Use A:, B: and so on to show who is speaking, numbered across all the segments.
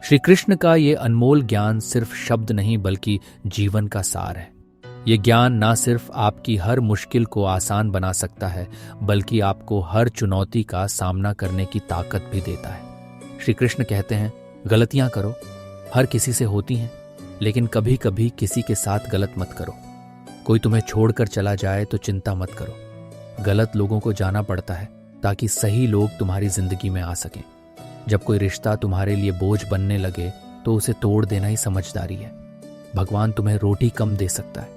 A: श्री कृष्ण का ये अनमोल ज्ञान सिर्फ शब्द नहीं बल्कि जीवन का सार है। ये ज्ञान ना सिर्फ आपकी हर मुश्किल को आसान बना सकता है बल्कि आपको हर चुनौती का सामना करने की ताकत भी देता है। श्री कृष्ण कहते हैं, गलतियां करो, हर किसी से होती हैं, लेकिन कभी कभी किसी के साथ गलत मत करो। कोई तुम्हें छोड़कर चला जाए तो चिंता मत करो। गलत लोगों को जाना पड़ता है ताकि सही लोग तुम्हारी जिंदगी में आ सकें। जब कोई रिश्ता तुम्हारे लिए बोझ बनने लगे तो उसे तोड़ देना ही समझदारी है। भगवान तुम्हें रोटी कम दे सकता है,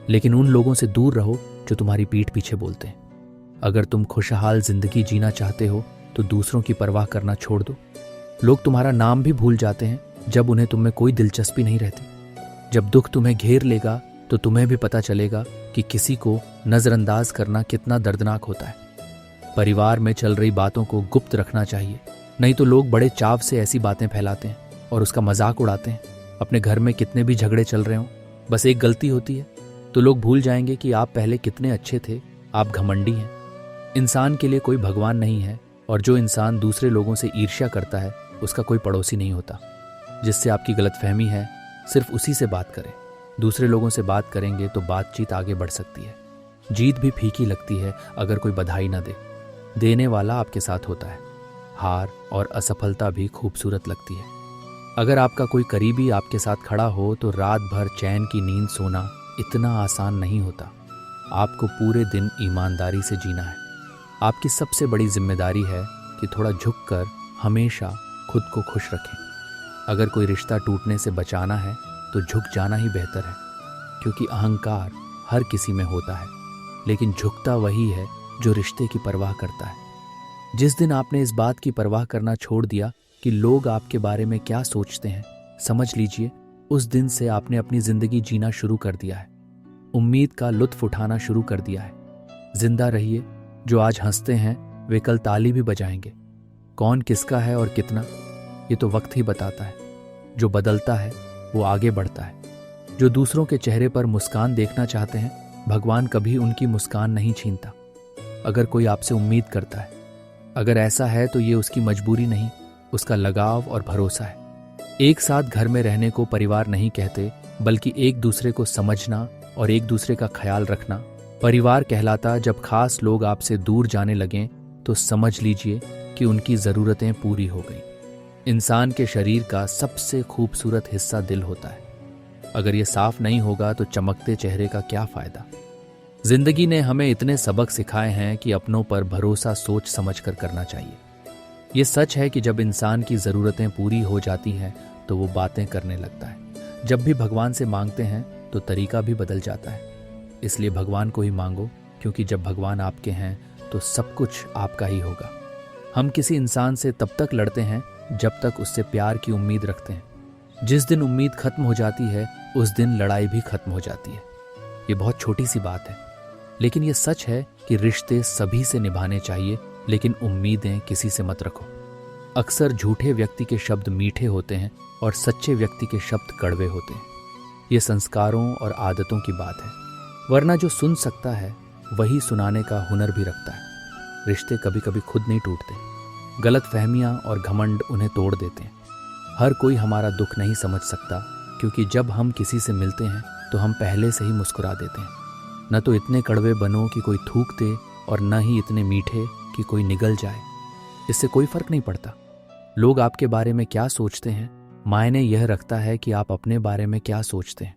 A: लेकिन उन लोगों से दूर रहो जो तुम्हारी पीठ पीछे बोलते हैं। अगर तुम खुशहाल जिंदगी जीना चाहते हो तो दूसरों की परवाह करना छोड़ दो। लोग तुम्हारा नाम भी भूल जाते हैं जब उन्हें तुम में कोई दिलचस्पी नहीं रहती। जब दुख तुम्हें घेर लेगा तो तुम्हें भी पता चलेगा कि किसी को नजरअंदाज करना कितना दर्दनाक होता है। परिवार में चल रही बातों को गुप्त रखना चाहिए, नहीं तो लोग बड़े चाव से ऐसी बातें फैलाते हैं और उसका मजाक उड़ाते हैं। अपने घर में कितने भी झगड़े चल रहे हों, बस एक गलती होती है तो लोग भूल जाएंगे कि आप पहले कितने अच्छे थे। आप घमंडी हैं। इंसान के लिए कोई भगवान नहीं है, और जो इंसान दूसरे लोगों से ईर्ष्या करता है उसका कोई पड़ोसी नहीं होता। जिससे आपकी गलतफहमी है सिर्फ उसी से बात करें। दूसरे लोगों से बात करेंगे तो बातचीत आगे बढ़ सकती है। जीत भी फीकी लगती है अगर कोई बधाई न दे। देने वाला आपके साथ होता है। हार और असफलता भी खूबसूरत लगती है। अगर आपका कोई करीबी आपके साथ खड़ा हो तो रात भर चैन की नींद सोना इतना आसान नहीं होता। आपको पूरे दिन ईमानदारी से जीना है। आपकी सबसे बड़ी जिम्मेदारी है कि थोड़ा झुककर हमेशा खुद को खुश रखें। अगर कोई रिश्ता टूटने से बचाना है तो झुक जाना ही बेहतर है, क्योंकि अहंकार हर किसी में होता है, लेकिन झुकता वही है जो रिश्ते की परवाह करता है। जिस दिन आपने इस बात की परवाह करना छोड़ दिया कि लोग आपके बारे में क्या सोचते हैं, समझ लीजिए उस दिन से आपने अपनी जिंदगी जीना शुरू कर दिया है। उम्मीद का लुत्फ उठाना शुरू कर दिया है। जिंदा रहिए। जो आज हंसते हैं वे कल ताली भी बजाएंगे। कौन किसका है और कितना, ये तो वक्त ही बताता है। जो बदलता है वो आगे बढ़ता है। जो दूसरों के चेहरे पर मुस्कान देखना चाहते हैं, भगवान कभी उनकी मुस्कान नहीं छीनता। अगर कोई आपसे उम्मीद करता है, अगर ऐसा है तो ये उसकी मजबूरी नहीं, उसका लगाव और भरोसा है। एक साथ घर में रहने को परिवार नहीं कहते, बल्कि एक दूसरे को समझना और एक दूसरे का ख्याल रखना परिवार कहलाता। जब खास लोग आपसे दूर जाने लगें तो समझ लीजिए कि उनकी ज़रूरतें पूरी हो गई। इंसान के शरीर का सबसे खूबसूरत हिस्सा दिल होता है। अगर ये साफ नहीं होगा तो चमकते चेहरे का क्या फ़ायदा। जिंदगी ने हमें इतने सबक सिखाए हैं कि अपनों पर भरोसा सोच समझ कर करना चाहिए। ये सच है कि जब इंसान की ज़रूरतें पूरी हो जाती हैं तो वो बातें करने लगता है। जब भी भगवान से मांगते हैं तो तरीका भी बदल जाता है। इसलिए भगवान को ही मांगो, क्योंकि जब भगवान आपके हैं तो सब कुछ आपका ही होगा। हम किसी इंसान से तब तक लड़ते हैं जब तक उससे प्यार की उम्मीद रखते हैं। जिस दिन उम्मीद खत्म हो जाती है उस दिन लड़ाई भी खत्म हो जाती है। ये बहुत छोटी सी बात है, लेकिन ये सच है कि रिश्ते सभी से निभाने चाहिए, लेकिन उम्मीदें किसी से मत रखो। अक्सर झूठे व्यक्ति के शब्द मीठे होते हैं और सच्चे व्यक्ति के शब्द कड़वे होते हैं। ये संस्कारों और आदतों की बात है, वरना जो सुन सकता है वही सुनाने का हुनर भी रखता है। रिश्ते कभी कभी खुद नहीं टूटते, गलत फहमियाँ और घमंड उन्हें तोड़ देते हैं। हर कोई हमारा दुख नहीं समझ सकता, क्योंकि जब हम किसी से मिलते हैं तो हम पहले से ही मुस्कुरा देते हैं। न तो इतने कड़वे बनो कि कोई थूक दे, और न ही इतने मीठे कि कोई निगल जाए। इससे कोई फर्क नहीं पड़ता लोग आपके बारे में क्या सोचते हैं। मायने यह रखता है कि आप अपने बारे में क्या सोचते हैं।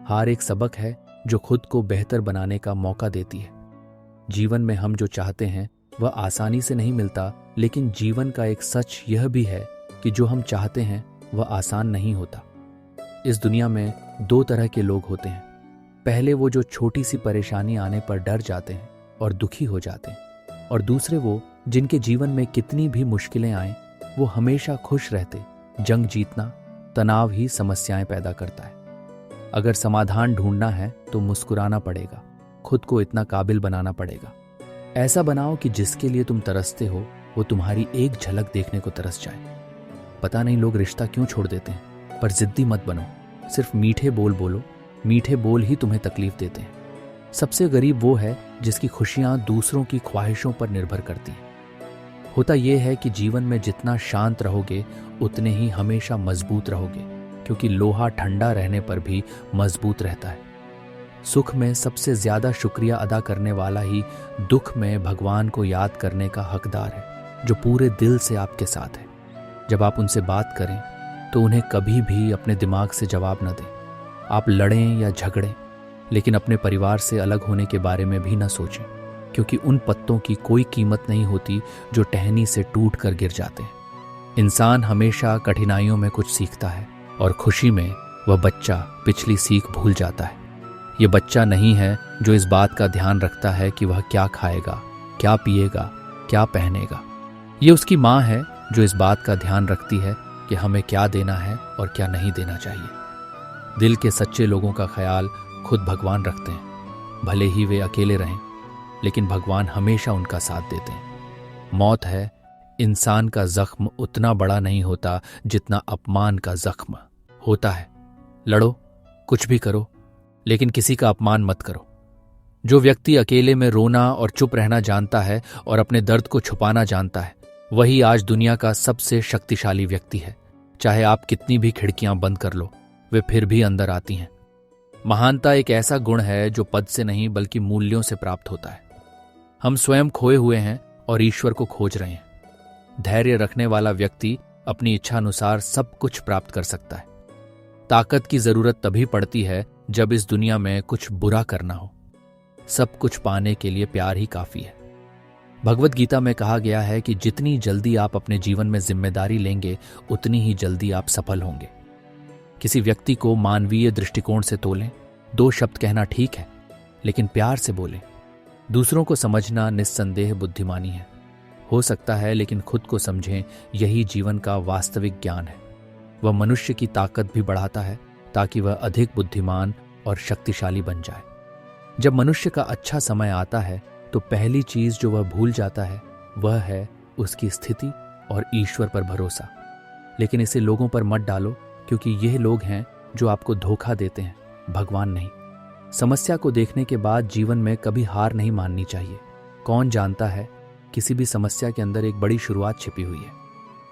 A: हार एक सबक है जो खुद को बेहतर बनाने का मौका देती है। जीवन में हम जो चाहते हैं वह आसानी से नहीं मिलता, लेकिन जीवन का एक सच यह भी है कि जो हम चाहते हैं वह आसान नहीं होता। इस दुनिया में दो तरह के लोग होते हैं। पहले वो जो छोटी सी परेशानी आने पर डर जाते हैं और दुखी हो जाते हैं, और दूसरे वो जिनके जीवन में कितनी भी मुश्किलें आएं वो हमेशा खुश रहते। जंग जीतना तनाव ही समस्याएं पैदा करता है। अगर समाधान ढूंढना है तो मुस्कुराना पड़ेगा, खुद को इतना काबिल बनाना पड़ेगा। ऐसा बनाओ कि जिसके लिए तुम तरसते हो वो तुम्हारी एक झलक देखने को तरस जाए। पता नहीं लोग रिश्ता क्यों छोड़ देते हैं, पर जिद्दी मत बनो। सिर्फ मीठे बोल बोलो, मीठे बोल ही तुम्हें तकलीफ देते हैं। सबसे गरीब वो है जिसकी खुशियां दूसरों की ख्वाहिशों पर निर्भर करती हैं। होता यह है कि जीवन में जितना शांत रहोगे उतने ही हमेशा मजबूत रहोगे, क्योंकि लोहा ठंडा रहने पर भी मजबूत रहता है। सुख में सबसे ज्यादा शुक्रिया अदा करने वाला ही दुख में भगवान को याद करने का हकदार है, जो पूरे दिल से आपके साथ है। जब आप उनसे बात करें तो उन्हें कभी भी अपने दिमाग से जवाब न दें। आप लड़ें या झगड़ें, लेकिन अपने परिवार से अलग होने के बारे में भी न सोचें, क्योंकि उन पत्तों की कोई कीमत नहीं होती जो टहनी से टूट कर गिर जाते हैं। इंसान हमेशा कठिनाइयों में कुछ सीखता है, और खुशी में वह बच्चा पिछली सीख भूल जाता है। यह बच्चा नहीं है जो इस बात का ध्यान रखता है कि वह क्या खाएगा, क्या पिएगा, क्या पहनेगा। ये उसकी माँ है जो इस बात का ध्यान रखती है कि हमें क्या देना है और क्या नहीं देना चाहिए। दिल के सच्चे लोगों का ख्याल खुद भगवान रखते हैं, भले ही वे अकेले रहें, लेकिन भगवान हमेशा उनका साथ देते हैं। मौत है, इंसान का जख्म उतना बड़ा नहीं होता जितना अपमान का जख्म होता है। लड़ो, कुछ भी करो, लेकिन किसी का अपमान मत करो। जो व्यक्ति अकेले में रोना और चुप रहना जानता है और अपने दर्द को छुपाना जानता है, वही आज दुनिया का सबसे शक्तिशाली व्यक्ति है। चाहे आप कितनी भी खिड़कियां बंद कर लो, वे फिर भी अंदर आती हैं। महानता एक ऐसा गुण है जो पद से नहीं बल्कि मूल्यों से प्राप्त होता है। हम स्वयं खोए हुए हैं और ईश्वर को खोज रहे हैं। धैर्य रखने वाला व्यक्ति अपनी इच्छा अनुसार सब कुछ प्राप्त कर सकता है। ताकत की जरूरत तभी पड़ती है जब इस दुनिया में कुछ बुरा करना हो। सब कुछ पाने के लिए प्यार ही काफी है। भगवत गीता में कहा गया है कि जितनी जल्दी आप अपने जीवन में जिम्मेदारी लेंगे, उतनी ही जल्दी आप सफल होंगे। किसी व्यक्ति को मानवीय दृष्टिकोण से तोलें। 2 शब्द कहना ठीक है, लेकिन प्यार से बोलें। दूसरों को समझना निस्संदेह बुद्धिमानी है। हो सकता है, लेकिन खुद को समझें, यही जीवन का वास्तविक ज्ञान है। वह मनुष्य की ताकत भी बढ़ाता है ताकि वह अधिक बुद्धिमान और शक्तिशाली बन जाए। जब मनुष्य का अच्छा समय आता है तो पहली चीज जो वह भूल जाता है वह है उसकी स्थिति और ईश्वर पर भरोसा। लेकिन इसे लोगों पर मत डालो, क्योंकि यह लोग हैं जो आपको धोखा देते हैं, भगवान नहीं। समस्या को देखने के बाद जीवन में कभी हार नहीं माननी चाहिए। कौन जानता है, किसी भी समस्या के अंदर एक बड़ी शुरुआत छिपी हुई है।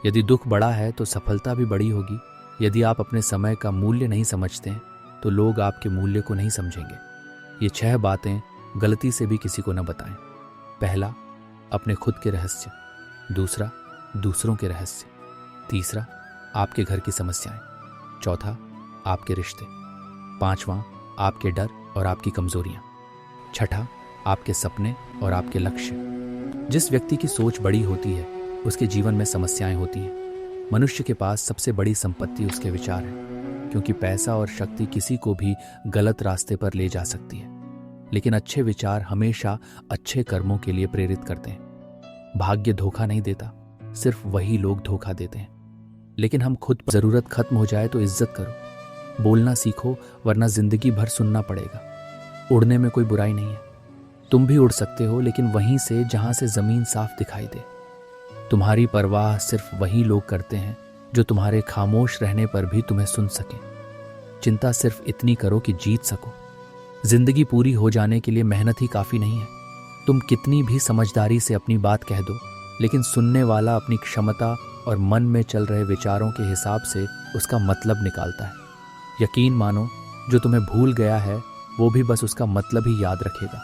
A: यदि दुख बड़ा है तो सफलता भी बड़ी होगी। यदि आप अपने समय का मूल्य नहीं समझते हैं तो लोग आपके मूल्य को नहीं समझेंगे। ये 6 बातें गलती से भी किसी को न बताएं। पहला, अपने खुद के रहस्य। दूसरा, दूसरों के रहस्य। तीसरा, आपके घर की समस्याएं। चौथा, आपके रिश्ते। पांचवा, आपके डर और आपकी कमजोरियां। छठा, आपके सपने और आपके लक्ष्य। जिस व्यक्ति की सोच बड़ी होती है उसके जीवन में समस्याएं होती हैं। मनुष्य के पास सबसे बड़ी संपत्ति उसके विचार है, क्योंकि पैसा और शक्ति किसी को भी गलत रास्ते पर ले जा सकती है, लेकिन अच्छे विचार हमेशा अच्छे कर्मों के लिए प्रेरित करते हैं। भाग्य धोखा नहीं देता, सिर्फ वही लोग धोखा देते हैं। लेकिन हम खुद पर जरूरत खत्म हो जाए तो इज्जत करो। बोलना सीखो, वरना जिंदगी भर सुनना पड़ेगा। उड़ने में कोई बुराई नहीं है। तुम भी उड़ सकते हो, लेकिन वहीं से जहां से जमीन साफ दिखाई दे। तुम्हारी परवाह सिर्फ वही लोग करते हैं जो तुम्हारे खामोश रहने पर भी तुम्हें सुन सकें। चिंता सिर्फ इतनी करो कि जीत सको। जिंदगी पूरी हो जाने के लिए मेहनत ही काफी नहीं है। तुम कितनी भी समझदारी से अपनी बात कह दो, लेकिन सुनने वाला अपनी क्षमता और मन में चल रहे विचारों के हिसाब से उसका मतलब निकालता है। यकीन मानो, जो तुम्हें भूल गया है वो भी बस उसका मतलब ही याद रखेगा।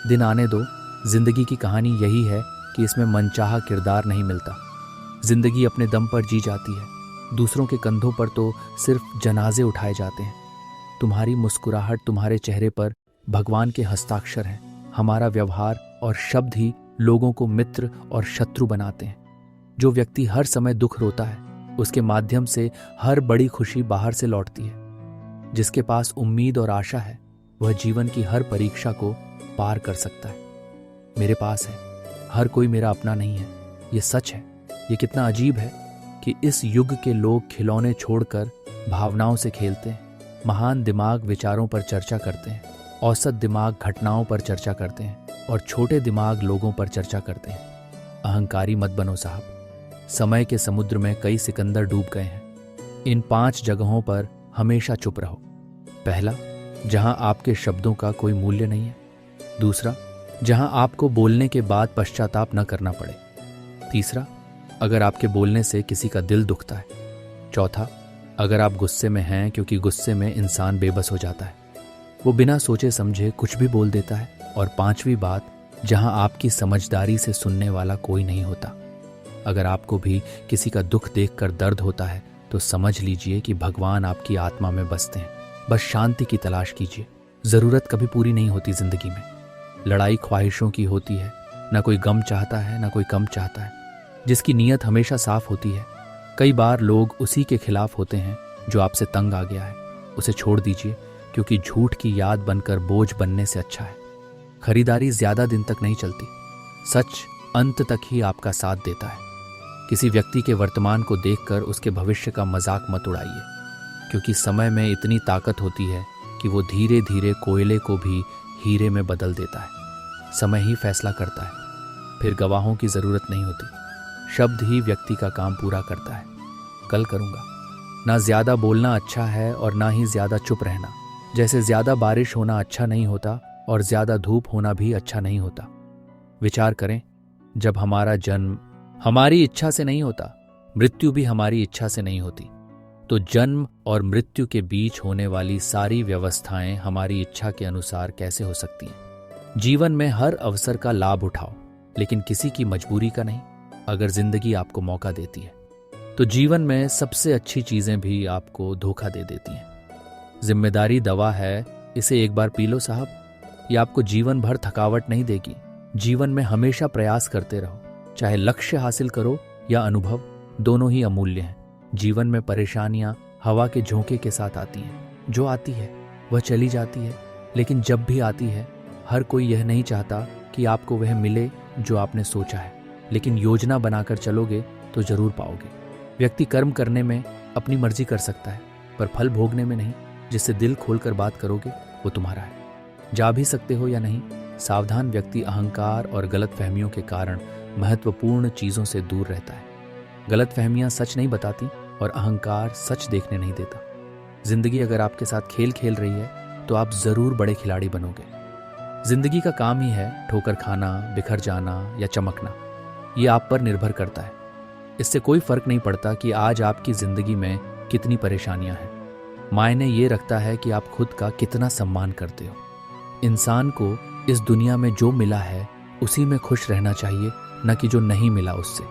A: दिन आने दो। जिंदगी की कहानी यही है कि इसमें मनचाहा किरदार नहीं मिलता। जिंदगी अपने दम पर जी जाती है। दूसरों के कंधों पर तो सिर्फ जनाजे उठाए जाते हैं। तुम्हारी मुस्कुराहट, तुम्हारे चेहरे पर भगवान के हस्ताक्षर हैं। हमारा व्यवहार और शब्द ही लोगों को मित्र और शत्रु बनाते हैं। जो व्यक्ति हर समय दुख रोता है, उसके माध्यम से हर बड़ी खुशी बाहर से लौटती है। जिसके पास उम्मीद और आशा है, वह जीवन की हर परीक्षा को पार कर सकता है। मेरे पास है, हर कोई मेरा अपना नहीं है, ये सच है। ये कितना अजीब है कि इस युग के लोग खिलौने छोड़कर भावनाओं से खेलते हैं। महान दिमाग विचारों पर चर्चा करते हैं, औसत दिमाग घटनाओं पर चर्चा करते हैं, और छोटे दिमाग लोगों पर चर्चा करते हैं। अहंकारी मत बनो साहब। समय के समुद्र में कई सिकंदर डूब गए हैं। इन 5 जगहों पर हमेशा चुप रहो। पहला, जहां आपके शब्दों का कोई मूल्य नहीं है। दूसरा, जहां आपको बोलने के बाद पश्चाताप न करना पड़े। तीसरा, अगर आपके बोलने से किसी का दिल दुखता है। चौथा, अगर आप गुस्से में हैं, क्योंकि गुस्से में इंसान बेबस हो जाता है, वो बिना सोचे समझे कुछ भी बोल देता है। और पांचवी बात, जहां आपकी समझदारी से सुनने वाला कोई नहीं होता। अगर आपको भी किसी का दुख देखकर दर्द होता है तो समझ लीजिए कि भगवान आपकी आत्मा में बसते हैं। बस शांति की तलाश कीजिए। जरूरत कभी पूरी नहीं होती जिंदगी में। लड़ाई ख्वाहिशों की होती है। ना कोई गम चाहता है, ना कोई कम चाहता है। जिसकी नीयत हमेशा साफ होती है। कई बार लोग उसी के खिलाफ होते हैं जो आपसे तंग आ गया है। उसे छोड़ दीजिए, क्योंकि झूठ की याद बनकर बोझ बनने से अच्छा है। खरीदारी ज्यादा दिन तक नहीं चलती। सच अंत तक ही आपका साथ देता है। किसी व्यक्ति के वर्तमान को देखकर उसके भविष्य का मजाक मत उड़ाइए, क्योंकि समय में इतनी ताकत होती है कि वो धीरे धीरे कोयले को भी हीरे में बदल देता है। समय ही फैसला करता है, फिर गवाहों की जरूरत नहीं होती। शब्द ही व्यक्ति का काम पूरा करता है। कल करूँगा। ना ज्यादा बोलना अच्छा है और ना ही ज्यादा चुप रहना। जैसे ज्यादा बारिश होना अच्छा नहीं होता और ज्यादा धूप होना भी अच्छा नहीं होता। विचार करें, जब हमारा जन्म हमारी इच्छा से नहीं होता, मृत्यु भी हमारी इच्छा से नहीं होती, तो जन्म और मृत्यु के बीच होने वाली सारी व्यवस्थाएं हमारी इच्छा के अनुसार कैसे हो सकती हैं? जीवन में हर अवसर का लाभ उठाओ, लेकिन किसी की मजबूरी का नहीं। अगर जिंदगी आपको मौका देती है तो जीवन में सबसे अच्छी चीजें भी आपको धोखा दे देती हैं। जिम्मेदारी दवा है, इसे एक बार पी लो साहब। ये आपको जीवन भर थकावट नहीं देगी। जीवन में हमेशा प्रयास करते रहो। चाहे लक्ष्य हासिल करो या अनुभव, दोनों ही अमूल्य हैं। जीवन में परेशानियां हवा के झोंके के साथ आती हैं। जो आती है वह चली जाती है, लेकिन जब भी आती है, हर कोई यह नहीं चाहता कि आपको वह मिले जो आपने सोचा है। लेकिन योजना बनाकर चलोगे तो जरूर पाओगे। व्यक्ति कर्म करने में अपनी मर्जी कर सकता है, पर फल भोगने में नहीं। जिससे दिल खोलकर बात करोगे वो तुम्हारा है। जा भी सकते हो या नहीं। सावधान व्यक्ति अहंकार और गलतफहमियों के कारण महत्वपूर्ण चीजों से दूर रहता है। गलतफहमियां सच नहीं बताती और अहंकार सच देखने नहीं देता। जिंदगी अगर आपके साथ खेल खेल रही है तो आप जरूर बड़े खिलाड़ी बनोगे। जिंदगी का काम ही है ठोकर खाना, बिखर जाना या चमकना। ये आप पर निर्भर करता है। इससे कोई फर्क नहीं पड़ता कि आज आपकी जिंदगी में कितनी परेशानियां हैं। मायने ये रखता है कि आप खुद का कितना सम्मान करते हो। इंसान को इस दुनिया में जो मिला है उसी में खुश रहना चाहिए, न कि जो नहीं मिला उससे।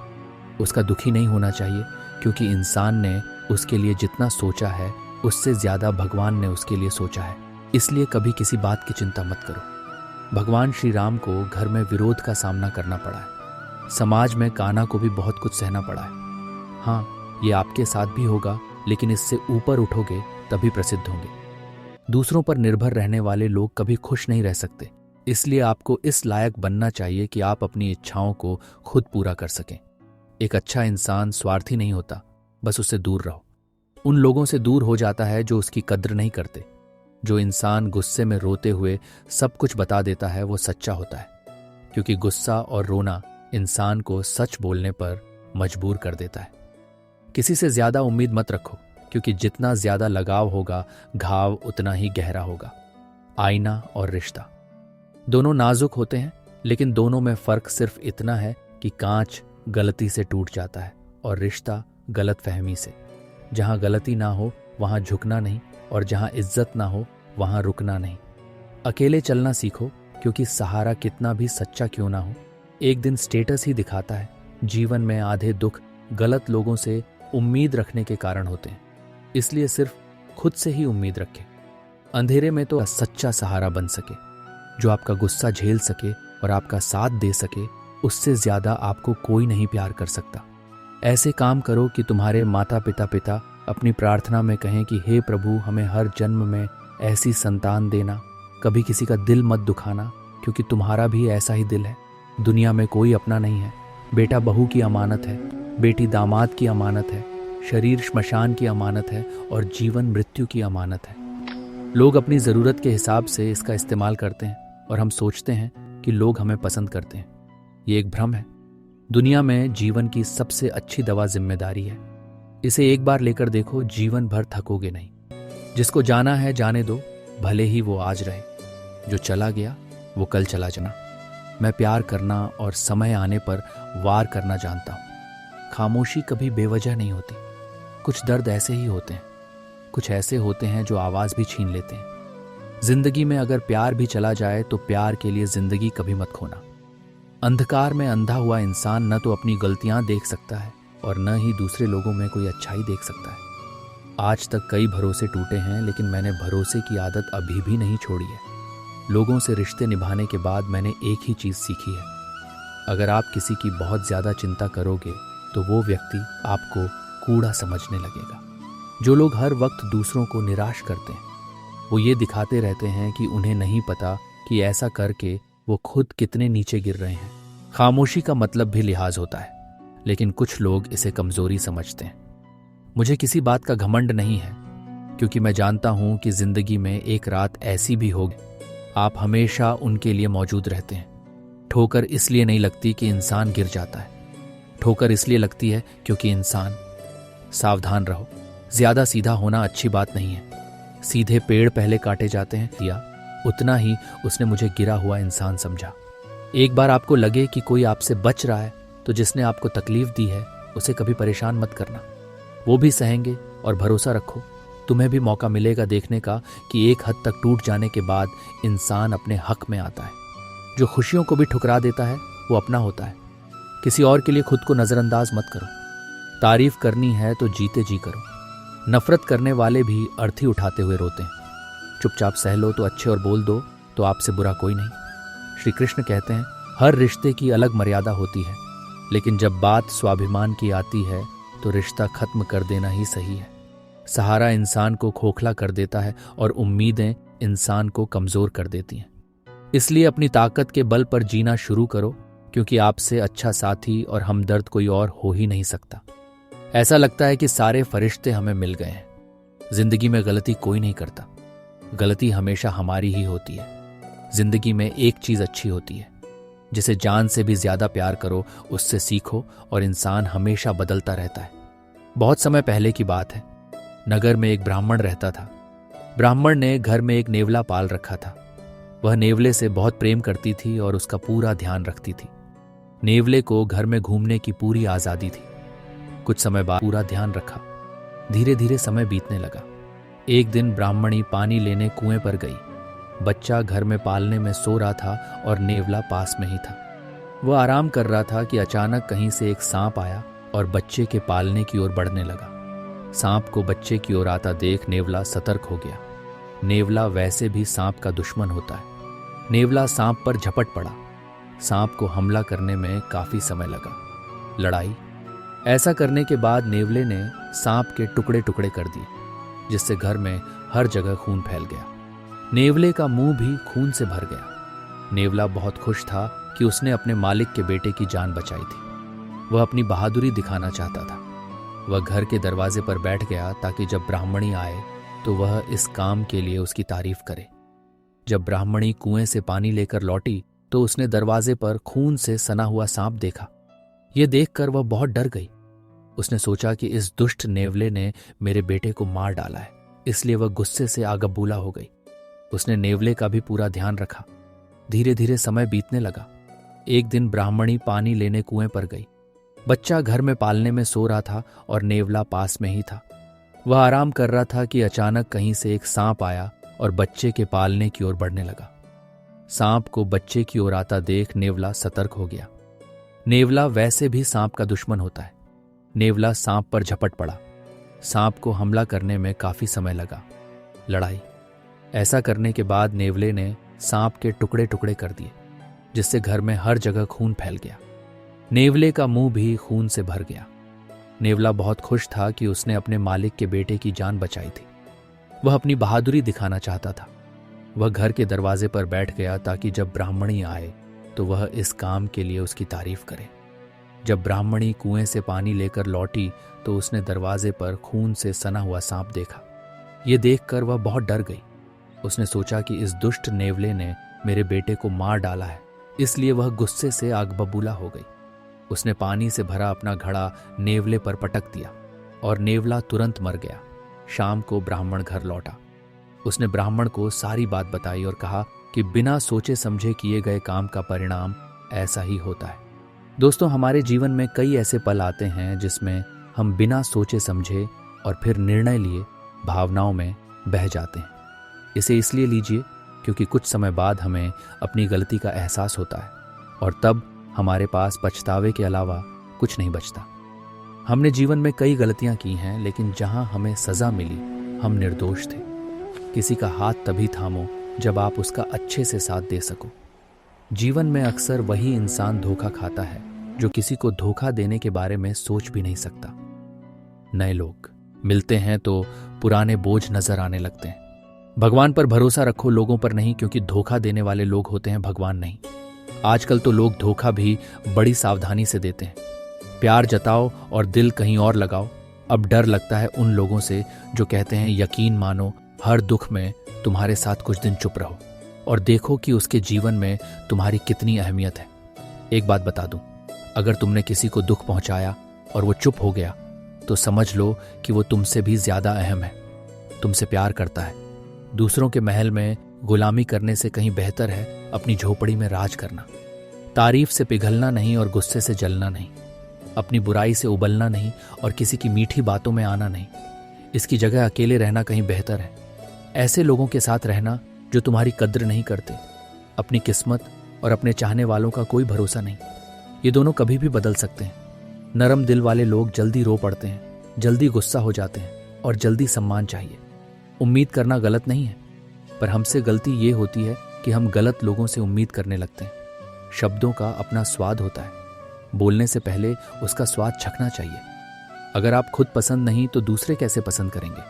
A: उसका दुखी नहीं होना चाहिए, क्योंकि इंसान ने उसके लिए जितना सोचा है उससे ज्यादा भगवान ने उसके लिए सोचा है। इसलिए कभी किसी बात की चिंता मत करो। भगवान श्री राम को घर में विरोध का सामना करना पड़ा है। समाज में कान्हा को भी बहुत कुछ सहना पड़ा है। हाँ, ये आपके साथ भी होगा, लेकिन इससे ऊपर उठोगे तभी प्रसिद्ध होंगे। दूसरों पर निर्भर रहने वाले लोग कभी खुश नहीं रह सकते। इसलिए आपको इस लायक बनना चाहिए कि आप अपनी इच्छाओं को खुद पूरा कर सकें। एक अच्छा इंसान स्वार्थी नहीं होता, बस उससे दूर रहो। उन लोगों से दूर हो जाता है जो उसकी कद्र नहीं करते। जो इंसान गुस्से में रोते हुए सब कुछ बता देता है वो सच्चा होता है, क्योंकि गुस्सा और रोना इंसान को सच बोलने पर मजबूर कर देता है। किसी से ज्यादा उम्मीद मत रखो, क्योंकि जितना ज्यादा लगाव होगा घाव उतना ही गहरा होगा। आईना और रिश्ता दोनों नाजुक होते हैं, लेकिन दोनों में फर्क सिर्फ इतना है कि कांच गलती से टूट जाता है और रिश्ता गलतफहमी से। जहां गलती ना हो वहां झुकना नहीं, और जहां इज्जत ना हो वहां रुकना नहीं। अकेले चलना सीखो, क्योंकि सहारा कितना भी सच्चा क्यों ना हो, एक दिन स्टेटस ही दिखाता है। जीवन में आधे दुख गलत लोगों से उम्मीद रखने के कारण होते हैं। इसलिए सिर्फ खुद से ही उम्मीद रखें। अंधेरे में तो सच्चा सहारा बन सके, जो आपका गुस्सा झेल सके और आपका साथ दे सके। उससे ज्यादा आपको कोई नहीं प्यार कर सकता। ऐसे काम करो कि तुम्हारे माता पिता अपनी प्रार्थना में कहें कि हे प्रभु, हमें हर जन्म में ऐसी संतान देना। कभी किसी का दिल मत दुखाना, क्योंकि तुम्हारा भी ऐसा ही दिल है। दुनिया में कोई अपना नहीं है। बेटा बहू की अमानत है, बेटी दामाद की अमानत है, शरीर श्मशान की अमानत है और जीवन मृत्यु की अमानत है। लोग अपनी ज़रूरत के हिसाब से इसका इस्तेमाल करते हैं और हम सोचते हैं कि लोग हमें पसंद करते हैं। ये एक भ्रम है। दुनिया में जीवन की सबसे अच्छी दवा जिम्मेदारी है। इसे एक बार लेकर देखो, जीवन भर थकोगे नहीं। जिसको जाना है जाने दो, भले ही वो आज रहे। जो चला गया वो कल चला जाना। मैं प्यार करना और समय आने पर वार करना जानता हूँ। खामोशी कभी बेवजह नहीं होती। कुछ दर्द ऐसे ही होते हैं, कुछ ऐसे होते हैं जो आवाज़ भी छीन लेते हैं। जिंदगी में अगर प्यार भी चला जाए तो प्यार के लिए जिंदगी कभी मत खोना। अंधकार में अंधा हुआ इंसान न तो अपनी गलतियां देख सकता है और न ही दूसरे लोगों में कोई अच्छाई देख सकता है। आज तक कई भरोसे टूटे हैं, लेकिन मैंने भरोसे की आदत अभी भी नहीं छोड़ी है। लोगों से रिश्ते निभाने के बाद मैंने एक ही चीज़ सीखी है, अगर आप किसी की बहुत ज़्यादा चिंता करोगे तो वो व्यक्ति आपको कूड़ा समझने लगेगा। जो लोग हर वक्त दूसरों को निराश करते हैं, वो ये दिखाते रहते हैं कि उन्हें नहीं पता कि ऐसा करके वो खुद कितने नीचे गिर रहे हैं। खामोशी का मतलब भी लिहाज होता है, लेकिन कुछ लोग इसे कमजोरी समझते हैं। मुझे किसी बात का घमंड नहीं है, क्योंकि मैं जानता हूं कि जिंदगी में एक रात ऐसी भी होगी आप हमेशा उनके लिए मौजूद रहते हैं। ठोकर इसलिए नहीं लगती कि इंसान गिर जाता है, ठोकर इसलिए लगती है क्योंकि इंसान। सावधान रहो, ज्यादा सीधा होना अच्छी बात नहीं है। सीधे पेड़ पहले काटे जाते हैं या उतना ही उसने मुझे गिरा हुआ इंसान समझा। एक बार आपको लगे कि कोई आपसे बच रहा है तो जिसने आपको तकलीफ दी है उसे कभी परेशान मत करना। वो भी सहेंगे और भरोसा रखो, तुम्हें भी मौका मिलेगा देखने का कि एक हद तक टूट जाने के बाद इंसान अपने हक में आता है। जो खुशियों को भी ठुकरा देता है वो अपना होता है। किसी और के लिए खुद को नजरअंदाज मत करो। तारीफ करनी है तो जीते जी करो। नफरत करने वाले भी अर्थी उठाते हुए रोते हैं। चुपचाप सह लो तो अच्छे और बोल दो तो आपसे बुरा कोई नहीं। श्री कृष्ण कहते हैं, हर रिश्ते की अलग मर्यादा होती है, लेकिन जब बात स्वाभिमान की आती है तो रिश्ता खत्म कर देना ही सही है। सहारा इंसान को खोखला कर देता है और उम्मीदें इंसान को कमजोर कर देती हैं। इसलिए अपनी ताकत के बल पर जीना शुरू करो, क्योंकि आपसे अच्छा साथी और हमदर्द कोई और हो ही नहीं सकता। ऐसा लगता है कि सारे फरिश्ते हमें मिल गए हैं। जिंदगी में गलती कोई नहीं करता, गलती हमेशा हमारी ही होती है। जिंदगी में एक चीज अच्छी होती है, जिसे जान से भी ज्यादा प्यार करो, उससे सीखो और इंसान हमेशा बदलता रहता है। बहुत समय पहले की बात है, नगर में एक ब्राह्मण रहता था। ब्राह्मण ने घर में एक नेवला पाल रखा था। वह नेवले से बहुत प्रेम करती थी और उसका पूरा ध्यान रखती थी। नेवले को घर में घूमने की पूरी आजादी थी। कुछ समय बाद पूरा ध्यान रखा। धीरे धीरे समय बीतने लगा। एक दिन ब्राह्मणी पानी लेने कुएं पर गई। बच्चा घर में पालने में सो रहा था और नेवला पास में ही था। वह आराम कर रहा था कि अचानक कहीं से एक सांप आया और बच्चे के पालने की ओर बढ़ने लगा। सांप को बच्चे की ओर आता देख नेवला सतर्क हो गया। नेवला वैसे भी सांप का दुश्मन होता है। नेवला सांप पर झपट पड़ा। सांप को हमला करने में काफी समय लगा। लड़ाई। ऐसा करने के बाद नेवले ने सांप के टुकड़े टुकड़े कर दिए, जिससे घर में हर जगह खून फैल गया। नेवले का मुंह भी खून से भर गया। नेवला बहुत खुश था कि उसने अपने मालिक के बेटे की जान बचाई थी। वह अपनी बहादुरी दिखाना चाहता था। वह घर के दरवाजे पर बैठ गया ताकि जब ब्राह्मणी आए तो वह इस काम के लिए उसकी तारीफ करे। जब ब्राह्मणी कुएं से पानी लेकर लौटी तो उसने दरवाजे पर खून से सना हुआ सांप देखा। यह देखकर वह बहुत डर गई। उसने सोचा कि इस दुष्ट नेवले ने मेरे बेटे को मार डाला है, इसलिए वह गुस्से से आगबूला हो गई। उसने नेवले का भी पूरा ध्यान रखा। धीरे धीरे समय बीतने लगा। एक दिन ब्राह्मणी पानी लेने कुएं पर गई। बच्चा घर में पालने में सो रहा था और नेवला पास में ही था। वह आराम कर रहा था कि अचानक कहीं से एक सांप आया और बच्चे के पालने की ओर बढ़ने लगा। सांप को बच्चे की ओर आता देख नेवला सतर्क हो गया। नेवला वैसे भी सांप का दुश्मन होता है। नेवला सांप पर झपट पड़ा। सांप को हमला करने में काफी समय लगा। लड़ाई। ऐसा करने के बाद नेवले ने सांप के टुकड़े टुकड़े कर दिए, जिससे घर में हर जगह खून फैल गया। नेवले का मुंह भी खून से भर गया। नेवला बहुत खुश था कि उसने अपने मालिक के बेटे की जान बचाई थी। वह अपनी बहादुरी दिखाना चाहता था। वह घर के दरवाजे पर बैठ गया ताकि जब ब्राह्मणी आए तो वह इस काम के लिए उसकी तारीफ करे। जब ब्राह्मणी कुएं से पानी लेकर लौटी तो उसने दरवाजे पर खून से सना हुआ सांप देखा। यह देखकर वह बहुत डर गई। उसने सोचा कि इस दुष्ट नेवले ने मेरे बेटे को मार डाला है, इसलिए वह गुस्से से आग बबूला हो गई। उसने पानी से भरा अपना घड़ा नेवले पर पटक दिया और नेवला तुरंत मर गया। शाम को ब्राह्मण घर लौटा। उसने ब्राह्मण को सारी बात बताई और कहा कि बिना सोचे समझे किए गए काम का परिणाम ऐसा ही होता है। दोस्तों, हमारे जीवन में कई ऐसे पल आते हैं जिसमें हम बिना सोचे समझे और फिर निर्णय लिए भावनाओं में बह जाते हैं। इसे इसलिए लीजिए क्योंकि कुछ समय बाद हमें अपनी गलती का एहसास होता है और तब हमारे पास पछतावे के अलावा कुछ नहीं बचता। हमने जीवन में कई गलतियां की हैं, लेकिन जहां हमें सजा मिली हम निर्दोष थे। किसी का हाथ तभी थामो जब आप उसका अच्छे से साथ दे सको। जीवन में अक्सर वही इंसान धोखा खाता है जो किसी को धोखा देने के बारे में सोच भी नहीं सकता। नए लोग मिलते हैं तो पुराने बोझ नजर आने लगते हैं। भगवान पर भरोसा रखो, लोगों पर नहीं, क्योंकि धोखा देने वाले लोग होते हैं, भगवान नहीं। आजकल तो लोग धोखा भी बड़ी सावधानी से देते हैं। प्यार जताओ और दिल कहीं और लगाओ। अब डर लगता है उन लोगों से जो कहते हैं यकीन मानो, हर दुख में तुम्हारे साथ कुछ दिन चुप रहो और देखो कि उसके जीवन में तुम्हारी कितनी अहमियत है। एक बात बता दूं, अगर तुमने किसी को दुख पहुंचाया और वो चुप हो गया तो समझ लो कि वो तुमसे भी ज्यादा अहम है, तुमसे प्यार करता है। दूसरों के महल में गुलामी करने से कहीं बेहतर है अपनी झोपड़ी में राज करना। तारीफ से पिघलना नहीं और गुस्से से जलना नहीं, अपनी बुराई से उबलना नहीं और किसी की मीठी बातों में आना नहीं। इसकी जगह अकेले रहना कहीं बेहतर है। ऐसे लोगों के साथ रहना जो तुम्हारी कद्र नहीं करते। अपनी किस्मत और अपने चाहने वालों का कोई भरोसा नहीं, ये दोनों कभी भी बदल सकते हैं। नरम दिल वाले लोग जल्दी रो पड़ते हैं, जल्दी गुस्सा हो जाते हैं और जल्दी सम्मान चाहिए। उम्मीद करना गलत नहीं है, पर हमसे गलती ये होती है कि हम गलत लोगों से उम्मीद करने लगते हैं। शब्दों का अपना स्वाद होता है, बोलने से पहले उसका स्वाद चखना चाहिए। अगर आप खुद पसंद नहीं तो दूसरे कैसे पसंद करेंगे?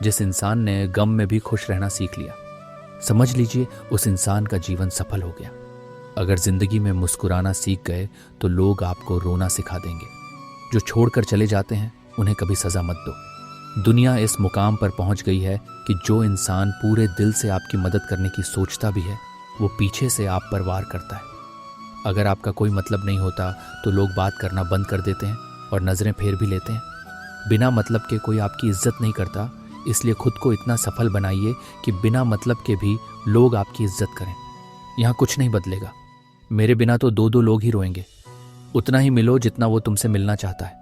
A: जिस इंसान ने गम में भी खुश रहना सीख लिया, समझ लीजिए उस इंसान का जीवन सफल हो गया। अगर जिंदगी में मुस्कुराना सीख गए तो लोग आपको रोना सिखा देंगे। जो छोड़कर चले जाते हैं उन्हें कभी सजा मत दो। दुनिया इस मुकाम पर पहुंच गई है कि जो इंसान पूरे दिल से आपकी मदद करने की सोचता भी है, वो पीछे से आप पर वार करता है। अगर आपका कोई मतलब नहीं होता तो लोग बात करना बंद कर देते हैं और नजरें फेर भी लेते हैं। बिना मतलब के कोई आपकी इज्जत नहीं करता, इसलिए खुद को इतना सफल बनाइए कि बिना मतलब के भी लोग आपकी इज्जत करें। यहाँ कुछ नहीं बदलेगा। मेरे बिना तो दो लोग ही रोएंगे। उतना ही मिलो जितना वो तुमसे मिलना चाहता है।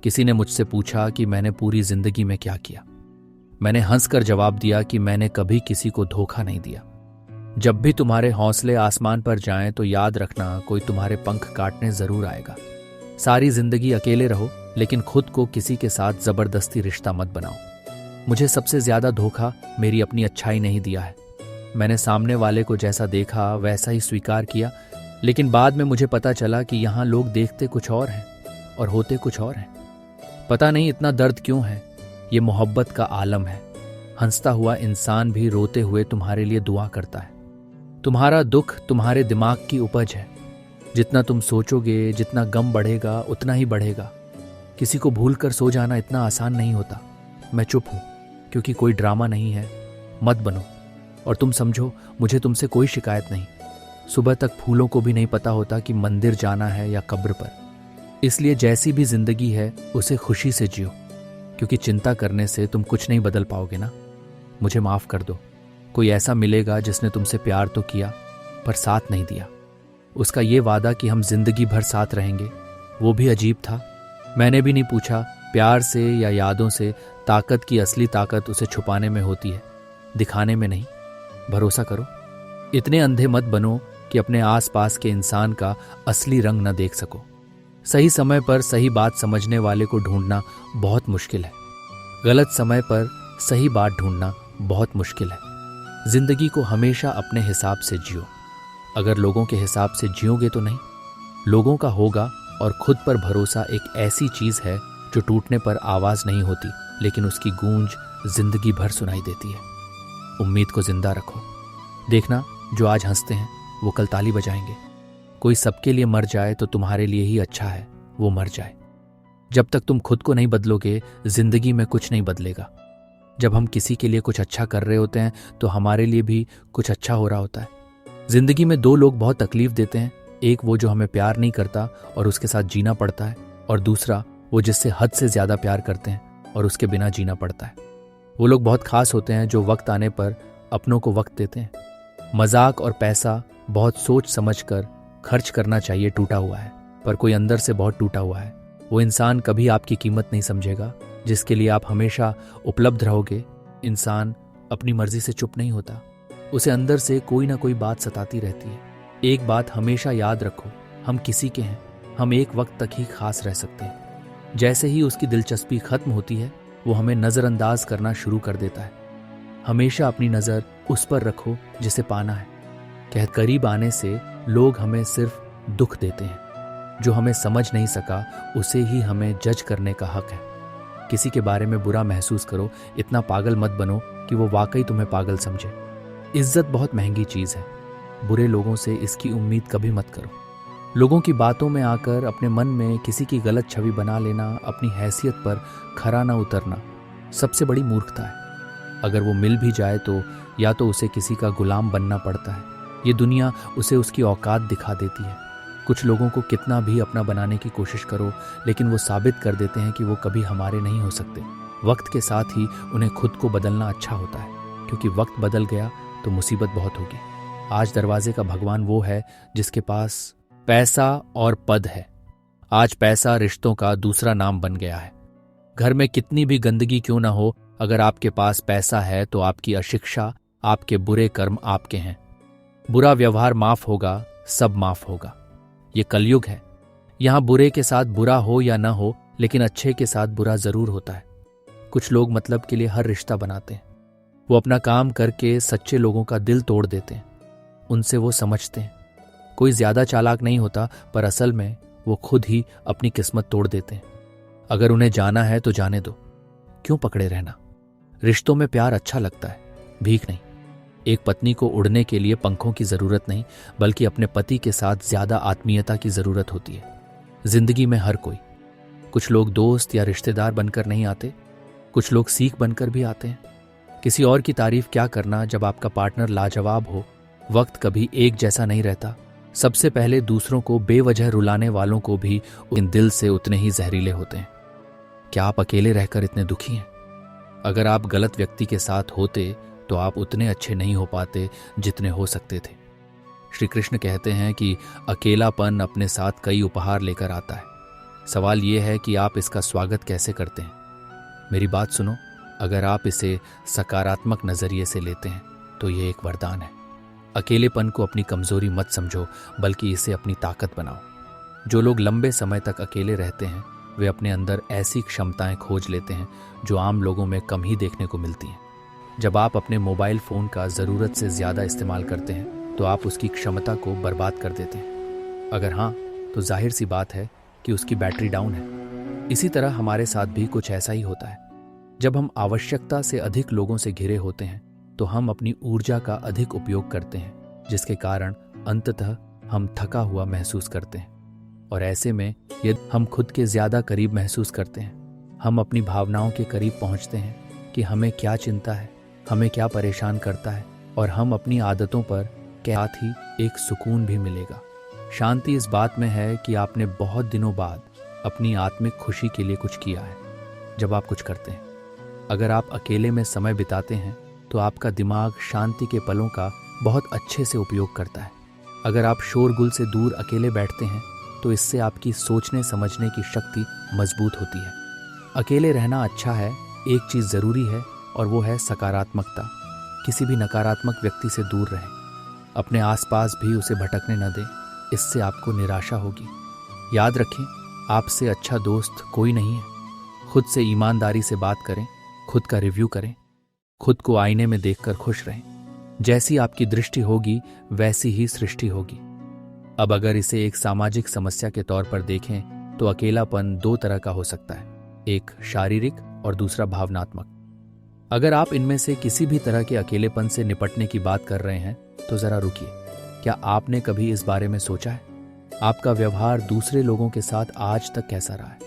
A: किसी ने मुझसे पूछा कि मैंने पूरी जिंदगी में क्या किया। मैंने हंसकर जवाब दिया कि मैंने कभी किसी को धोखा नहीं दिया। जब भी तुम्हारे हौसले आसमान पर जाएं तो याद रखना कोई तुम्हारे पंख काटने जरूर आएगा। सारी जिंदगी अकेले रहो, लेकिन खुद को किसी के साथ जबरदस्ती रिश्ता मत बनाओ। मुझे सबसे ज्यादा धोखा मेरी अपनी अच्छाई ने ही दिया है। मैंने सामने वाले को जैसा देखा वैसा ही स्वीकार किया, लेकिन बाद में मुझे पता चला कि यहाँ लोग देखते कुछ और हैं और होते कुछ और हैं। पता नहीं इतना दर्द क्यों है, ये मोहब्बत का आलम है। हंसता हुआ इंसान भी रोते हुए तुम्हारे लिए दुआ करता है। तुम्हारा दुख तुम्हारे दिमाग की उपज है। जितना तुम सोचोगे, जितना गम बढ़ेगा उतना ही बढ़ेगा। किसी को भूल कर सो जाना इतना आसान नहीं होता। मैं चुप हूं क्योंकि कोई ड्रामा नहीं है। मत बनो और तुम समझो मुझे तुमसे कोई शिकायत नहीं। सुबह तक फूलों को भी नहीं पता होता कि मंदिर जाना है या कब्र पर। इसलिए जैसी भी जिंदगी है उसे खुशी से जियो, क्योंकि चिंता करने से तुम कुछ नहीं बदल पाओगे ना। मुझे माफ कर दो। कोई ऐसा मिलेगा जिसने तुमसे प्यार तो किया पर साथ नहीं दिया। उसका ये वादा कि हम जिंदगी भर साथ रहेंगे, वो भी अजीब था। मैंने भी नहीं पूछा। प्यार से या यादों से ताकत की असली ताकत उसे छुपाने में होती है, दिखाने में नहीं। भरोसा करो, इतने अंधे मत बनो कि अपने आसपास के इंसान का असली रंग न देख सको। सही समय पर सही बात समझने वाले को ढूंढना बहुत मुश्किल है। गलत समय पर सही बात ढूंढना बहुत मुश्किल है। जिंदगी को हमेशा अपने हिसाब से जियो। अगर लोगों के हिसाब से जियोगे तो नहीं, लोगों का होगा। और खुद पर भरोसा एक ऐसी चीज है जो टूटने पर आवाज नहीं होती, लेकिन उसकी गूंज जिंदगी भर सुनाई देती है। उम्मीद को जिंदा रखो। देखना, जो आज हंसते हैं वो कल ताली बजाएंगे। कोई सबके लिए मर जाए तो तुम्हारे लिए ही अच्छा है वो मर जाए। जब तक तुम खुद को नहीं बदलोगे, जिंदगी में कुछ नहीं बदलेगा। जब हम किसी के लिए कुछ अच्छा कर रहे होते हैं तो हमारे लिए भी कुछ अच्छा हो रहा होता है। जिंदगी में दो लोग बहुत तकलीफ देते हैं। एक वो जो हमें प्यार नहीं करता और उसके साथ जीना पड़ता है, और दूसरा वो जिससे हद से ज्यादा प्यार करते हैं और उसके बिना जीना पड़ता है। वो लोग बहुत खास होते हैं जो वक्त आने पर अपनों को वक्त देते हैं। मजाक और पैसा बहुत सोच समझ कर खर्च करना चाहिए टूटा हुआ है, पर कोई अंदर से बहुत टूटा हुआ है। वो इंसान कभी आपकी कीमत नहीं समझेगा जिसके लिए आप हमेशा उपलब्ध रहोगे। इंसान अपनी मर्जी से चुप नहीं होता, उसे अंदर से कोई ना कोई बात सताती रहती है। एक बात हमेशा याद रखो, हम किसी के हैं, हम एक वक्त तक ही खास रह सकते हैं। जैसे ही उसकी दिलचस्पी खत्म होती है, वो हमें नज़रअंदाज करना शुरू कर देता है। हमेशा अपनी नज़र उस पर रखो जिसे पाना है। करीब आने से लोग हमें सिर्फ दुख देते हैं। जो हमें समझ नहीं सका उसे ही हमें जज करने का हक है। किसी के बारे में बुरा महसूस करो, इतना पागल मत बनो कि वो वाकई तुम्हें पागल समझे। इज्जत बहुत महंगी चीज़ है, बुरे लोगों से इसकी उम्मीद कभी मत करो। लोगों की बातों में आकर अपने मन में किसी की गलत छवि बना लेना, अपनी हैसियत पर खरा ना उतरना सबसे बड़ी मूर्खता है। अगर वो मिल भी जाए तो या तो उसे किसी का गुलाम बनना पड़ता है, ये दुनिया उसे उसकी औकात दिखा देती है। कुछ लोगों को कितना भी अपना बनाने की कोशिश करो, लेकिन वो साबित कर देते हैं कि वो कभी हमारे नहीं हो सकते। वक्त के साथ ही उन्हें खुद को बदलना अच्छा होता है, क्योंकि वक्त बदल गया तो मुसीबत बहुत होगी। आज दरवाजे का भगवान वो है जिसके पास पैसा और पद है। आज पैसा रिश्तों का दूसरा नाम बन गया है। घर में कितनी भी गंदगी क्यों ना हो, अगर आपके पास पैसा है तो आपकी अशिक्षा, आपके बुरे कर्म आपके हैं। बुरा व्यवहार माफ होगा, सब माफ होगा। ये कलयुग है, यहां बुरे के साथ बुरा हो या ना हो, लेकिन अच्छे के साथ बुरा जरूर होता है। कुछ लोग मतलब के लिए हर रिश्ता बनाते हैं। वो अपना काम करके सच्चे लोगों का दिल तोड़ देते हैं, उनसे वो समझते हैं। कोई ज्यादा चालाक नहीं होता, पर असल में वो खुद ही अपनी किस्मत तोड़ देते हैं। अगर उन्हें जाना है तो जाने दो, क्यों पकड़े रहना। रिश्तों में प्यार अच्छा लगता है, भीख नहीं। एक पत्नी को उड़ने के लिए पंखों की जरूरत नहीं, बल्कि अपने पति के साथ ज्यादा आत्मीयता की जरूरत होती है। जिंदगी में हर कोई, कुछ लोग दोस्त या रिश्तेदार बनकर नहीं आते, कुछ लोग सीख बनकर भी आते हैं। किसी और की तारीफ क्या करना जब आपका पार्टनर लाजवाब हो। वक्त कभी एक जैसा नहीं रहता। सबसे पहले दूसरों को बेवजह रुलाने वालों को भी उन दिल से उतने ही जहरीले होते हैं। क्या आप अकेले रहकर इतने दुखी हैं? अगर आप गलत व्यक्ति के साथ होते तो आप उतने अच्छे नहीं हो पाते जितने हो सकते थे। श्री कृष्ण कहते हैं कि अकेलापन अपने साथ कई उपहार लेकर आता है। सवाल यह है कि आप इसका स्वागत कैसे करते हैं। मेरी बात सुनो, अगर आप इसे सकारात्मक नजरिए से लेते हैं तो यह एक वरदान है। अकेलेपन को अपनी कमजोरी मत समझो, बल्कि इसे अपनी ताकत बनाओ। जो लोग लंबे समय तक अकेले रहते हैं, वे अपने अंदर ऐसी क्षमताएं खोज लेते हैं जो आम लोगों में कम ही देखने को मिलती हैं। जब आप अपने मोबाइल फोन का जरूरत से ज्यादा इस्तेमाल करते हैं तो आप उसकी क्षमता को बर्बाद कर देते हैं। अगर हाँ, तो जाहिर सी बात है कि उसकी बैटरी डाउन है। इसी तरह हमारे साथ भी कुछ ऐसा ही होता है। जब हम आवश्यकता से अधिक लोगों से घिरे होते हैं तो हम अपनी ऊर्जा का अधिक उपयोग करते हैं, जिसके कारण अंततः हम थका हुआ महसूस करते हैं। और ऐसे में यदि हम खुद के ज्यादा करीब महसूस करते हैं, हम अपनी भावनाओं के करीब पहुंचते हैं कि हमें क्या चिंता है, हमें क्या परेशान करता है, और हम अपनी आदतों पर के साथ ही एक सुकून भी मिलेगा। शांति इस बात में है कि आपने बहुत दिनों बाद अपनी आत्मिक खुशी के लिए कुछ किया है। जब आप कुछ करते हैं, अगर आप अकेले में समय बिताते हैं तो आपका दिमाग शांति के पलों का बहुत अच्छे से उपयोग करता है। अगर आप शोरगुल से दूर अकेले बैठते हैं तो इससे आपकी सोचने समझने की शक्ति मजबूत होती है। अकेले रहना अच्छा है, एक चीज़ ज़रूरी है और वो है सकारात्मकता। किसी भी नकारात्मक व्यक्ति से दूर रहें, अपने आसपास भी उसे भटकने न दें, इससे आपको निराशा होगी। याद रखें, आपसे अच्छा दोस्त कोई नहीं है। खुद से ईमानदारी से बात करें, खुद का रिव्यू करें, खुद को आईने में देखकर खुश रहें। जैसी आपकी दृष्टि होगी वैसी ही सृष्टि होगी। अब अगर इसे एक सामाजिक समस्या के तौर पर देखें तो अकेलापन दो तरह का हो सकता है, एक शारीरिक और दूसरा भावनात्मक। अगर आप इनमें से किसी भी तरह के अकेलेपन से निपटने की बात कर रहे हैं तो जरा रुकिए। क्या आपने कभी इस बारे में सोचा है आपका व्यवहार दूसरे लोगों के साथ आज तक कैसा रहा है?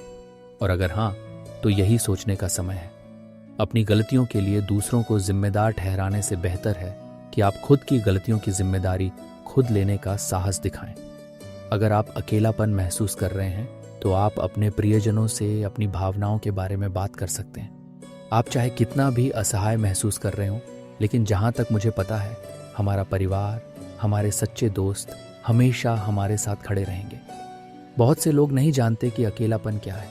A: और अगर हाँ, तो यही सोचने का समय है। अपनी गलतियों के लिए दूसरों को जिम्मेदार ठहराने से बेहतर है कि आप खुद की गलतियों की जिम्मेदारी खुद लेने का साहस दिखाएं। अगर आप अकेलापन महसूस कर रहे हैं तो आप अपने प्रियजनों से अपनी भावनाओं के बारे में बात कर सकते हैं। आप चाहे कितना भी असहाय महसूस कर रहे हो, लेकिन जहां तक मुझे पता है, हमारा परिवार, हमारे सच्चे दोस्त हमेशा हमारे साथ खड़े रहेंगे। बहुत से लोग नहीं जानते कि अकेलापन क्या है।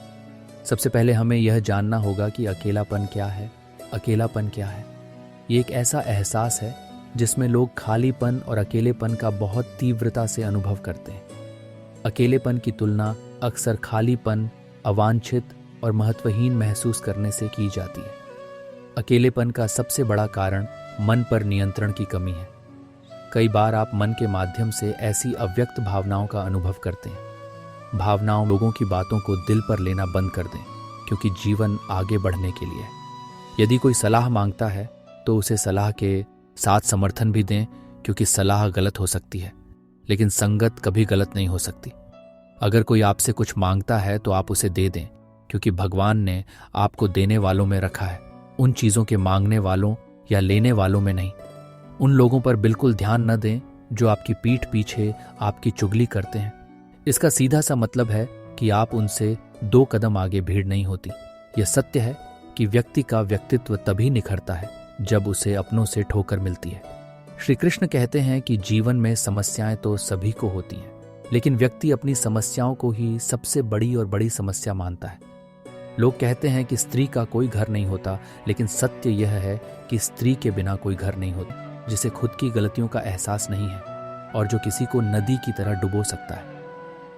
A: सबसे पहले हमें यह जानना होगा कि अकेलापन क्या है। अकेलापन क्या है? ये एक ऐसा एहसास है जिसमें लोग खालीपन और अकेलेपन का बहुत तीव्रता से अनुभव करते हैं। अकेलेपन की तुलना अक्सर खालीपन, अवांछित और महत्वहीन महसूस करने से की जाती है। अकेलेपन का सबसे बड़ा कारण मन पर नियंत्रण की कमी है। कई बार आप मन के माध्यम से ऐसी अव्यक्त भावनाओं का अनुभव करते हैं। भावनाओं लोगों की बातों को दिल पर लेना बंद कर दें, क्योंकि जीवन आगे बढ़ने के लिए है। यदि कोई सलाह मांगता है तो उसे सलाह के साथ समर्थन भी दें, क्योंकि सलाह गलत हो सकती है, लेकिन संगत कभी गलत नहीं हो सकती। अगर कोई आपसे कुछ मांगता है तो आप उसे दे दें, क्योंकि भगवान ने आपको देने वालों में रखा है, उन चीज़ों के मांगने वालों या लेने वालों में नहीं। उन लोगों पर बिल्कुल ध्यान न दें जो आपकी पीठ पीछे आपकी चुगली करते हैं। इसका सीधा सा मतलब है कि आप उनसे 2 कदम आगे भीड़ नहीं होती। यह सत्य है कि व्यक्ति का व्यक्तित्व तभी निखरता है जब उसे अपनों से ठोकर मिलती है। श्री कृष्ण कहते हैं कि जीवन में समस्याएं तो सभी को होती हैं, लेकिन व्यक्ति अपनी समस्याओं को ही सबसे बड़ी और बड़ी समस्या मानता है। लोग कहते हैं कि स्त्री का कोई घर नहीं होता, लेकिन सत्य यह है कि स्त्री के बिना कोई घर नहीं होता, जिसे खुद की गलतियों का एहसास नहीं है और जो किसी को नदी की तरह डुबो सकता है।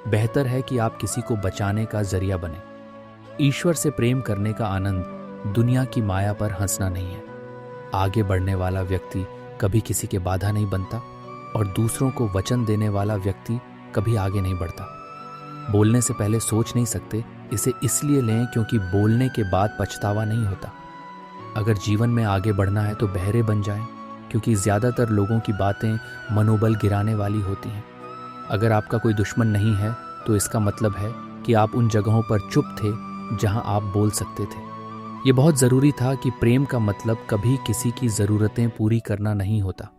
A: बेहतर है कि आप किसी को बचाने का जरिया बने। ईश्वर से प्रेम करने का आनंद दुनिया की माया पर हंसना नहीं है। आगे बढ़ने वाला व्यक्ति कभी किसी के बाधा नहीं बनता और दूसरों को वचन देने वाला व्यक्ति कभी आगे नहीं बढ़ता। बोलने से पहले सोच नहीं सकते, इसे इसलिए लें क्योंकि बोलने के बाद पछतावा नहीं होता। अगर जीवन में आगे बढ़ना है तो बहरे बन जाएं, क्योंकि ज़्यादातर लोगों की बातें मनोबल गिराने वाली होती हैं। अगर आपका कोई दुश्मन नहीं है तो इसका मतलब है कि आप उन जगहों पर चुप थे जहां आप बोल सकते थे। ये बहुत ज़रूरी था कि प्रेम का मतलब कभी किसी की ज़रूरतें पूरी करना नहीं होता।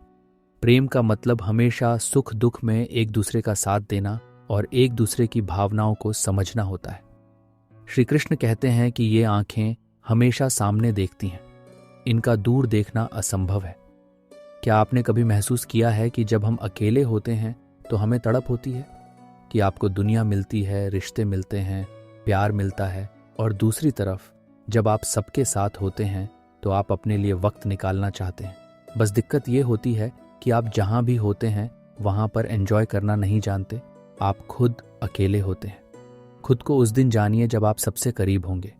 A: प्रेम का मतलब हमेशा सुख दुख में एक दूसरे का साथ देना और एक दूसरे की भावनाओं को समझना होता है। श्री कृष्ण कहते हैं कि ये आंखें हमेशा सामने देखती हैं, इनका दूर देखना असंभव है। क्या आपने कभी महसूस किया है कि जब हम अकेले होते हैं तो हमें तड़प होती है कि आपको दुनिया मिलती है, रिश्ते मिलते हैं, प्यार मिलता है, और दूसरी तरफ जब आप सबके साथ होते हैं तो आप अपने लिए वक्त निकालना चाहते हैं। बस दिक्कत ये होती है कि आप जहां भी होते हैं वहां पर एंजॉय करना नहीं जानते। आप खुद अकेले होते हैं। खुद को उस दिन जानिए जब आप सबसे करीब होंगे।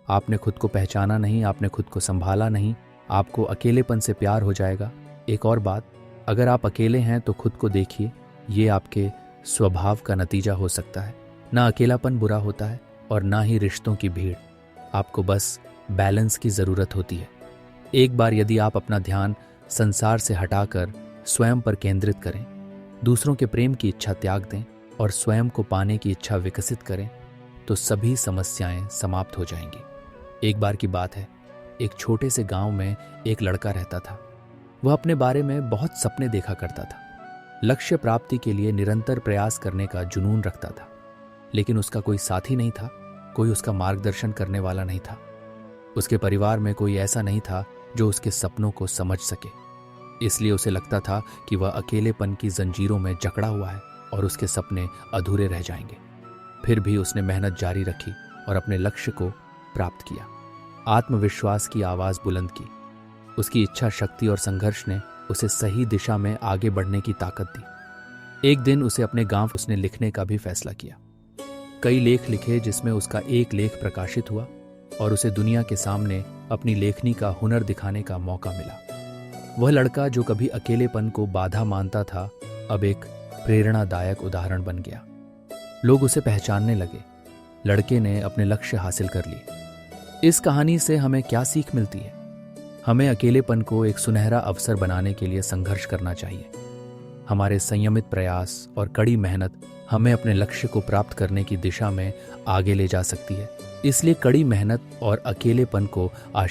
A: आपने खुद को पहचाना नहीं, आपने खुद को संभाला नहीं, आपको अकेलेपन से प्यार हो जाएगा। एक और बात, अगर आप अकेले हैं तो खुद को देखिए, ये आपके स्वभाव का नतीजा हो सकता है। ना अकेलापन बुरा होता है और ना ही रिश्तों की भीड़। आपको बस बैलेंस की ज़रूरत होती है। एक बार यदि आप अपना ध्यान संसार से हटाकर स्वयं पर केंद्रित करें, दूसरों के प्रेम की इच्छा त्याग दें और स्वयं को पाने की इच्छा विकसित करें, तो सभी समस्याएं समाप्त हो जाएंगी। एक बार की बात है, एक छोटे से गांव में एक लड़का रहता था। वह अपने बारे में बहुत सपने देखा करता था, लक्ष्य प्राप्ति के लिए निरंतर प्रयास करने का जुनून रखता था, लेकिन उसका कोई साथी नहीं था, कोई उसका मार्गदर्शन करने वाला नहीं था। उसके परिवार में कोई ऐसा नहीं था जो उसके सपनों को समझ सके। इसलिए उसे लगता था कि वह अकेलेपन की जंजीरों में जकड़ा हुआ है और उसके सपने अधूरे रह जाएंगे। फिर भी उसने मेहनत जारी रखी और अपने लक्ष्य को प्राप्त किया। आत्मविश्वास की आवाज़ बुलंद की। उसकी इच्छा शक्ति और संघर्ष ने उसे सही दिशा में आगे बढ़ने की ताकत दी। एक दिन उसे अपने गांव उसने लिखने का भी फैसला किया। कई लेख लिखे, जिसमें उसका एक लेख प्रकाशित हुआ और उसे दुनिया के सामने अपनी लेखनी का हुनर दिखाने का मौका मिला। वह लड़का जो कभी अकेलेपन को बाधा मानता था, अब एक प्रेरणादायक उदाहरण बन गया। लोग उसे पहचानने लगे। लड़के ने अपने लक्ष्य हासिल कर लिए। इस कहानी से हमें क्या सीख मिलती है? हमें अकेलेपन को एक सुनहरा अवसर बनाने के लिए संघर्ष करना चाहिए। हमारे संयमित प्रयास और कड़ी मेहनत हमें अपने लक्ष्य को प्राप्त करने की दिशा में आगे ले जा सकती है। इसलिए कड़ी मेहनत और अकेलेपन को आशीर्वाद